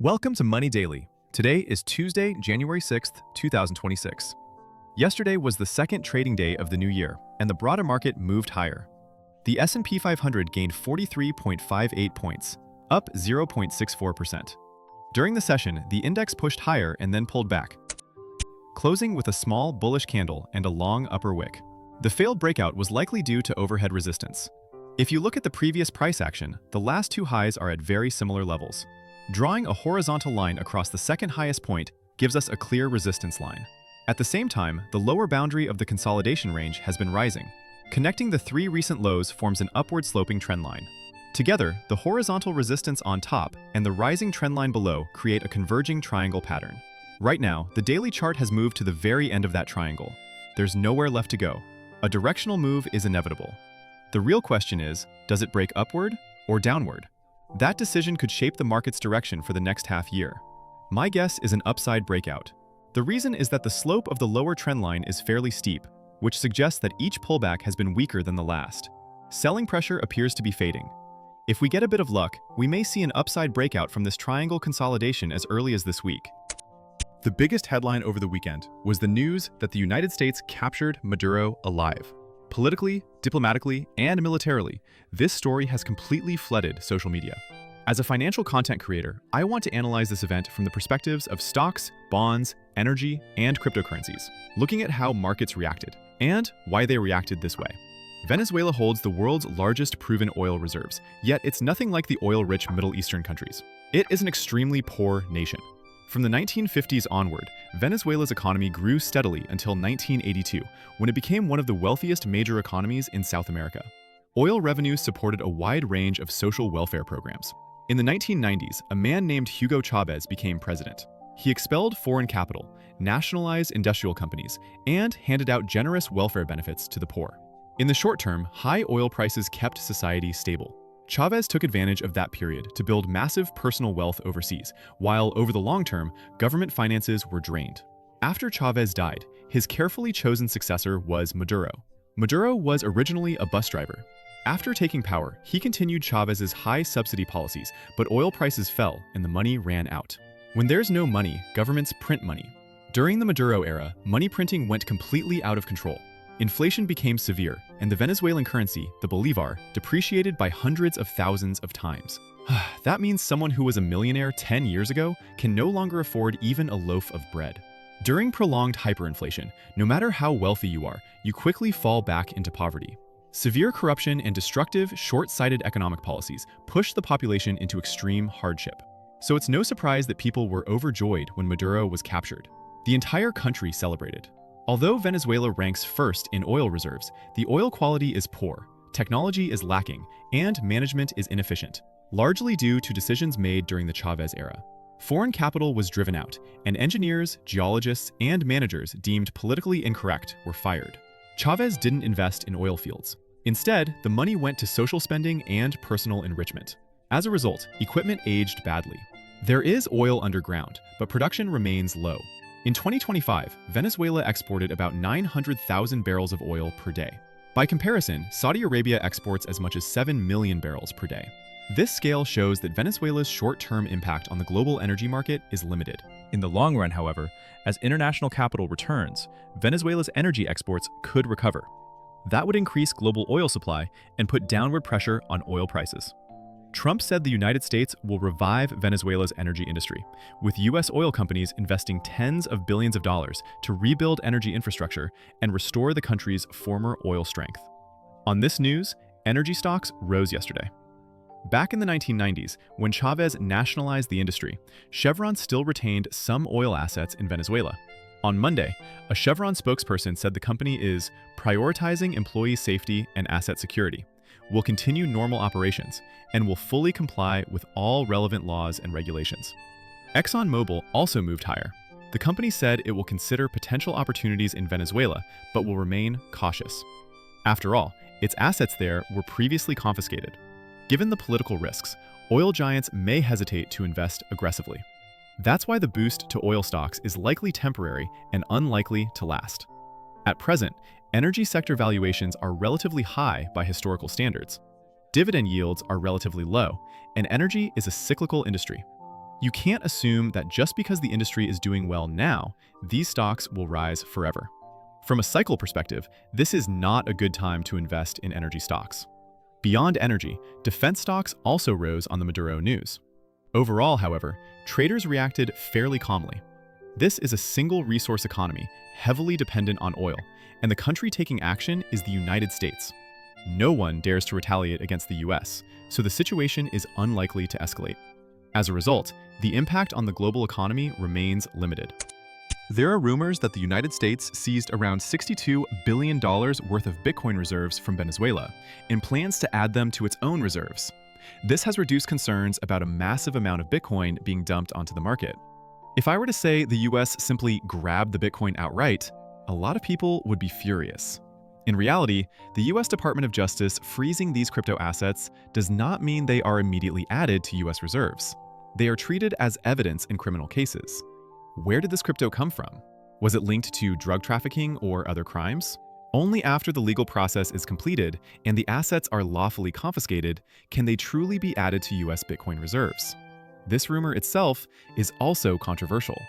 Welcome to Money Daily. Today is Tuesday, January 6th, 2026. Yesterday was the second trading day of the new year, and the broader market moved higher. The S&P 500 gained 43.58 points, up 0.64%. During the session, the index pushed higher and then pulled back, closing with a small bullish candle and a long upper wick. The failed breakout was likely due to overhead resistance. If you look at the previous price action, the last two highs are at very similar levels. Drawing a horizontal line across the second highest point gives us a clear resistance line. At the same time, the lower boundary of the consolidation range has been rising. Connecting the three recent lows forms an upward sloping trend line. Together, the horizontal resistance on top and the rising trend line below create a converging triangle pattern. Right now, the daily chart has moved to the very end of that triangle. There's nowhere left to go. A directional move is inevitable. The real question is, does it break upward or downward? That decision could shape the market's direction for the next half year. My guess is an upside breakout. The reason is that the slope of the lower trend line is fairly steep, which suggests that each pullback has been weaker than the last. Selling pressure appears to be fading. If we get a bit of luck, we may see an upside breakout from this triangle consolidation as early as this week. The biggest headline over the weekend was the news that the United States captured Maduro alive. Politically, diplomatically, and militarily, this story has completely flooded social media. As a financial content creator, I want to analyze this event from the perspectives of stocks, bonds, energy, and cryptocurrencies, looking at how markets reacted and why they reacted this way. Venezuela holds the world's largest proven oil reserves, yet it's nothing like the oil-rich Middle Eastern countries. It is an extremely poor nation. From the 1950s onward, Venezuela's economy grew steadily until 1982, when it became one of the wealthiest major economies in South America. Oil revenues supported a wide range of social welfare programs. In the 1990s, a man named Hugo Chavez became president. He expelled foreign capital, nationalized industrial companies, and handed out generous welfare benefits to the poor. In the short term, high oil prices kept society stable. Chavez took advantage of that period to build massive personal wealth overseas, while over the long term, government finances were drained. After Chavez died, his carefully chosen successor was Maduro. Maduro was originally a bus driver. After taking power, he continued Chavez's high subsidy policies, but oil prices fell and the money ran out. When there's no money, governments print money. During the Maduro era, money printing went completely out of control. Inflation became severe, and the Venezuelan currency, the bolivar, depreciated by hundreds of thousands of times. That means someone who was a millionaire 10 years ago can no longer afford even a loaf of bread. During prolonged hyperinflation, no matter how wealthy you are, you quickly fall back into poverty. Severe corruption and destructive, short-sighted economic policies push the population into extreme hardship. So it's no surprise that people were overjoyed when Maduro was captured. The entire country celebrated. Although Venezuela ranks first in oil reserves, the oil quality is poor, technology is lacking, and management is inefficient, largely due to decisions made during the Chavez era. Foreign capital was driven out, and engineers, geologists, and managers deemed politically incorrect were fired. Chavez didn't invest in oil fields. Instead, the money went to social spending and personal enrichment. As a result, equipment aged badly. There is oil underground, but production remains low. In 2025, Venezuela exported about 900,000 barrels of oil per day. By comparison, Saudi Arabia exports as much as 7 million barrels per day. This scale shows that Venezuela's short-term impact on the global energy market is limited. In the long run, however, as international capital returns, Venezuela's energy exports could recover. That would increase global oil supply and put downward pressure on oil prices. Trump said the United States will revive Venezuela's energy industry, with U.S. oil companies investing tens of billions of dollars to rebuild energy infrastructure and restore the country's former oil strength. On this news, energy stocks rose yesterday. Back in the 1990s, when Chavez nationalized the industry, Chevron still retained some oil assets in Venezuela. On Monday, a Chevron spokesperson said the company is prioritizing employee safety and asset security, will continue normal operations, and will fully comply with all relevant laws and regulations. ExxonMobil also moved higher. The company said it will consider potential opportunities in Venezuela, but will remain cautious. After all, its assets there were previously confiscated. Given the political risks, oil giants may hesitate to invest aggressively. That's why the boost to oil stocks is likely temporary and unlikely to last. At present, energy sector valuations are relatively high by historical standards. Dividend yields are relatively low, and energy is a cyclical industry. You can't assume that just because the industry is doing well now, these stocks will rise forever. From a cycle perspective, this is not a good time to invest in energy stocks. Beyond energy, defense stocks also rose on the Maduro news. Overall, however, traders reacted fairly calmly. This is a single resource economy, heavily dependent on oil, and the country taking action is the United States. No one dares to retaliate against the US, so the situation is unlikely to escalate. As a result, the impact on the global economy remains limited. There are rumors that the United States seized around $62 billion worth of Bitcoin reserves from Venezuela and plans to add them to its own reserves. This has reduced concerns about a massive amount of Bitcoin being dumped onto the market. If I were to say the US simply grabbed the Bitcoin outright, a lot of people would be furious. In reality, the US Department of Justice freezing these crypto assets does not mean they are immediately added to US reserves. They are treated as evidence in criminal cases. Where did this crypto come from? Was it linked to drug trafficking or other crimes? Only after the legal process is completed and the assets are lawfully confiscated can they truly be added to US Bitcoin reserves. This rumor itself is also controversial.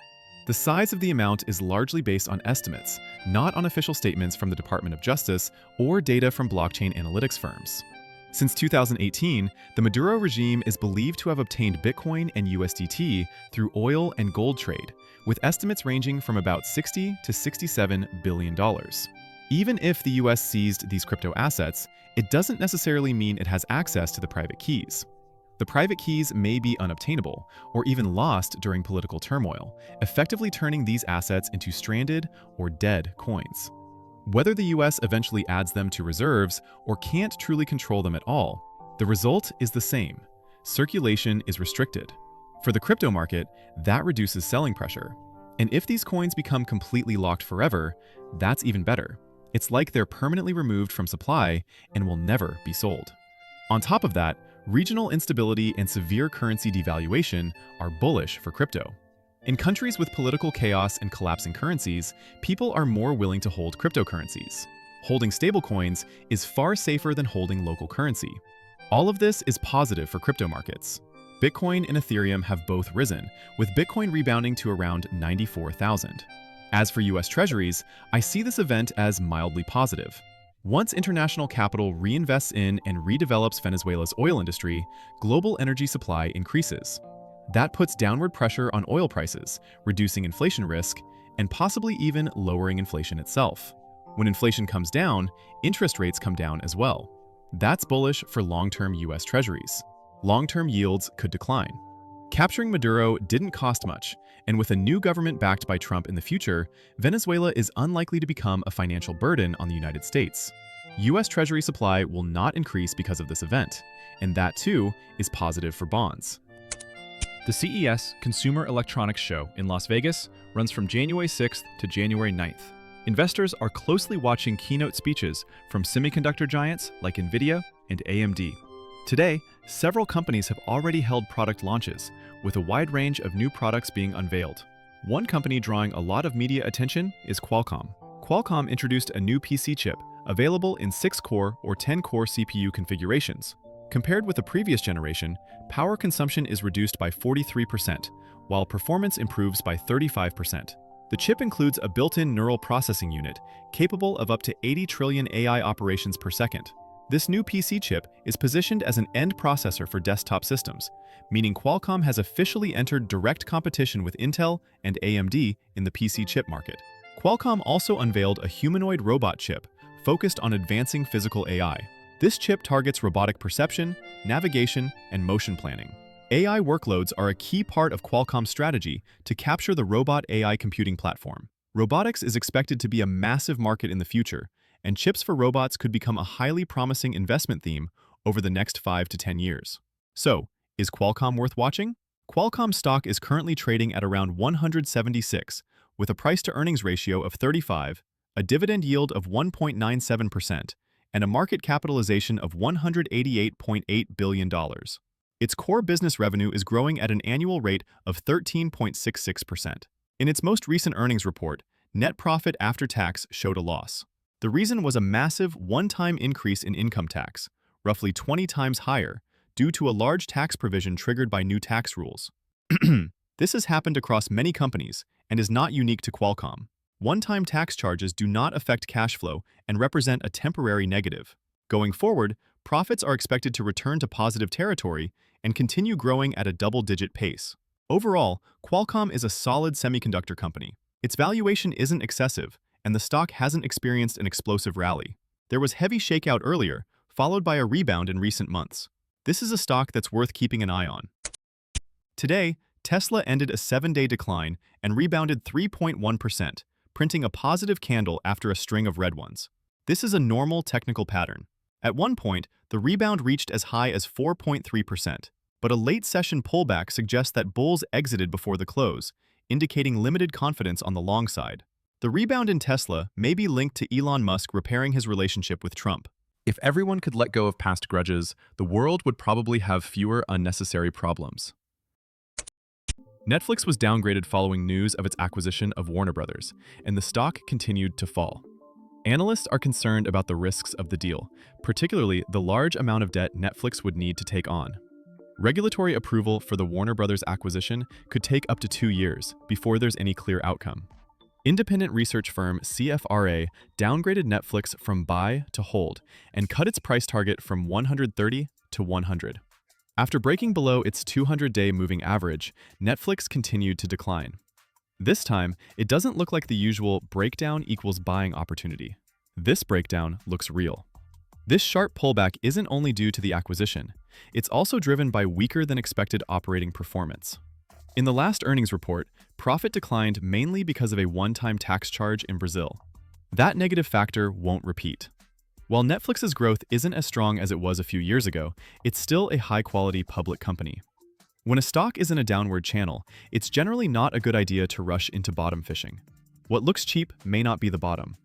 The size of the amount is largely based on estimates, not on official statements from the Department of Justice or data from blockchain analytics firms. Since 2018, the Maduro regime is believed to have obtained Bitcoin and USDT through oil and gold trade, with estimates ranging from about $60 to $67 billion. Even if the US seized these crypto assets, it doesn't necessarily mean it has access to the private keys. The private keys may be unobtainable or even lost during political turmoil, effectively turning these assets into stranded or dead coins. Whether the US eventually adds them to reserves or can't truly control them at all, the result is the same. Circulation is restricted. For the crypto market, that reduces selling pressure. And if these coins become completely locked forever, that's even better. It's like they're permanently removed from supply and will never be sold. On top of that, regional instability and severe currency devaluation are bullish for crypto. In countries with political chaos and collapsing currencies, people are more willing to hold cryptocurrencies. Holding stablecoins is far safer than holding local currency. All of this is positive for crypto markets. Bitcoin and Ethereum have both risen, with Bitcoin rebounding to around 94,000. As for US Treasuries, I see this event as mildly positive. Once international capital reinvests in and redevelops Venezuela's oil industry, global energy supply increases. That puts downward pressure on oil prices, reducing inflation risk, and possibly even lowering inflation itself. When inflation comes down, interest rates come down as well. That's bullish for long-term US Treasuries. Long-term yields could decline. Capturing Maduro didn't cost much, and with a new government backed by Trump in the future, Venezuela is unlikely to become a financial burden on the United States. US Treasury supply will not increase because of this event, and that too is positive for bonds. The CES Consumer Electronics Show in Las Vegas runs from January 6th to January 9th. Investors are closely watching keynote speeches from semiconductor giants like NVIDIA and AMD. Today, several companies have already held product launches, with a wide range of new products being unveiled. One company drawing a lot of media attention is Qualcomm. Qualcomm introduced a new PC chip, available in 6-core or 10-core CPU configurations. Compared with the previous generation, power consumption is reduced by 43%, while performance improves by 35%. The chip includes a built-in neural processing unit, capable of up to 80 trillion AI operations per second. This new PC chip is positioned as an end processor for desktop systems, meaning Qualcomm has officially entered direct competition with Intel and AMD in the PC chip market. Qualcomm also unveiled a humanoid robot chip focused on advancing physical AI. This chip targets robotic perception, navigation, and motion planning. AI workloads are a key part of Qualcomm's strategy to capture the robot AI computing platform. Robotics is expected to be a massive market in the future, and chips for robots could become a highly promising investment theme over the next 5 to 10 years. So, is Qualcomm worth watching? Qualcomm stock is currently trading at around 176, with a price-to-earnings ratio of 35, a dividend yield of 1.97%, and a market capitalization of $188.8 billion. Its core business revenue is growing at an annual rate of 13.66%. In its most recent earnings report, net profit after tax showed a loss. The reason was a massive one-time increase in income tax, roughly 20 times higher, due to a large tax provision triggered by new tax rules. This has happened across many companies and is not unique to Qualcomm. One-time tax charges do not affect cash flow and represent a temporary negative. Going forward, profits are expected to return to positive territory and continue growing at a double-digit pace. Overall, Qualcomm is a solid semiconductor company. Its valuation isn't excessive, and the stock hasn't experienced an explosive rally. There was heavy shakeout earlier, followed by a rebound in recent months. This is a stock that's worth keeping an eye on. Today, Tesla ended a 7-day decline and rebounded 3.1%, printing a positive candle after a string of red ones. This is a normal technical pattern. At one point, the rebound reached as high as 4.3%, but a late-session pullback suggests that bulls exited before the close, indicating limited confidence on the long side. The rebound in Tesla may be linked to Elon Musk repairing his relationship with Trump. If everyone could let go of past grudges, the world would probably have fewer unnecessary problems. Netflix was downgraded following news of its acquisition of Warner Brothers, and the stock continued to fall. Analysts are concerned about the risks of the deal, particularly the large amount of debt Netflix would need to take on. Regulatory approval for the Warner Brothers acquisition could take up to 2 years before there's any clear outcome. Independent research firm CFRA downgraded Netflix from buy to hold and cut its price target from 130 to 100. After breaking below its 200-day moving average, Netflix continued to decline. This time, it doesn't look like the usual breakdown equals buying opportunity. This breakdown looks real. This sharp pullback isn't only due to the acquisition, it's also driven by weaker than expected operating performance. In the last earnings report, profit declined mainly because of a one-time tax charge in Brazil. That negative factor won't repeat. While Netflix's growth isn't as strong as it was a few years ago, it's still a high-quality public company. When a stock is in a downward channel, it's generally not a good idea to rush into bottom fishing. What looks cheap may not be the bottom.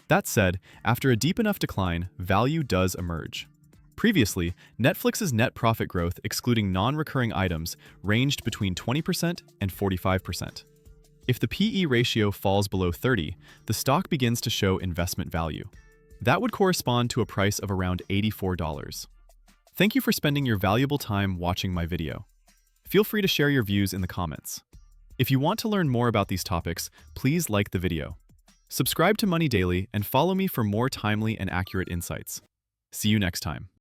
That said, after a deep enough decline, value does emerge. Previously, Netflix's net profit growth, excluding non-recurring items, ranged between 20% and 45%. If the PE ratio falls below 30, the stock begins to show investment value. That would correspond to a price of around $84. Thank you for spending your valuable time watching my video. Feel free to share your views in the comments. If you want to learn more about these topics, please like the video. Subscribe to Money Daily and follow me for more timely and accurate insights. See you next time.